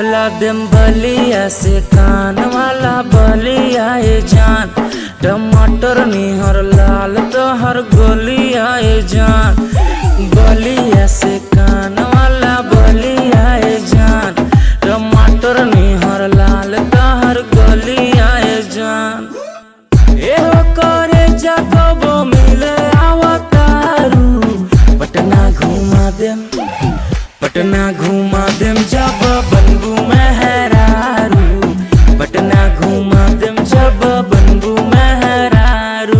लादेम बलिया से कान वाला बलिया ए जान, टमाटर निहर लाल तोहर गोलिया ए जान। बलिया से कान वाला बलिया ए जान, टमाटर निहर लाल तोहर गोलिया ए जान। एहो करे जाकबो मिले आवतारू, पटना घुमा देम, पटना घुमा देम जब बनबू मेहरारू, पटना घुमा देम जब बनबू मेहरारू।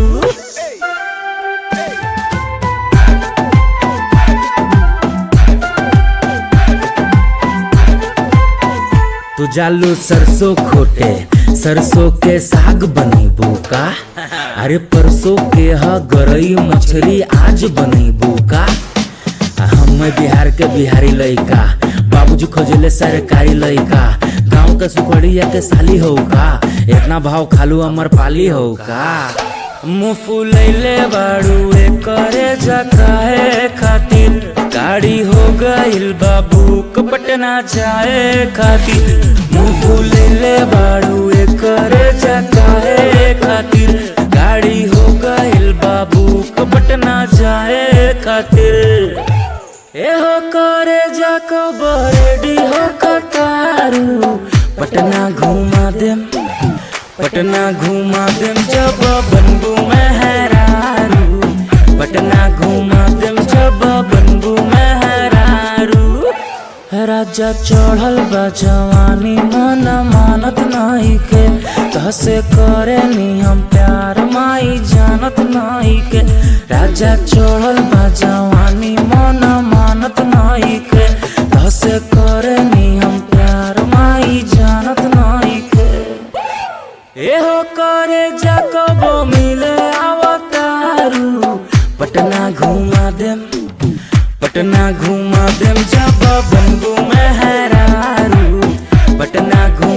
तू जालू सरसों खोटे, सरसों के साग बनेबू का? अरे परसों के ह गरई मछली आज बनेबू का? हम बिहार के बिहारी लइका, बाबूजी खोजले सरकारी लइका, गाँव के सुखड़िया के साली हो का? इतना भाव खालू अमर पाली हो का? मुँह फुलैले बाड़ू करे जकाए खातिर, गाड़ी हो गइल बाबू पटना जाए खातिर। मुँह फुलैले बाड़ू करे जकाए खातिर, गाड़ी हो गइल बाबू पटना जाए खातिर। एहो करे जाको बरेडी हो कतारू, पटना घुमा देम, पटना घुमा देम जब बनबू मेहरारू, पटना घुमा देम जब बनबू मेहरारू। राजा चढ़ल बा जवानी मन मानत नहीं के, तहसे करे नी हम प्यार माई जानत नहीं के। राजा चढ़ल बा जवानी मन मानत नहीं के, तहसे करे नी हम प्यार माई जानत नहीं के। एहो करे जाकबो मिले आवतारू, पटना घुमा देम, पटना घुमा देम जब बनबू मेहरारू, पटना घुमा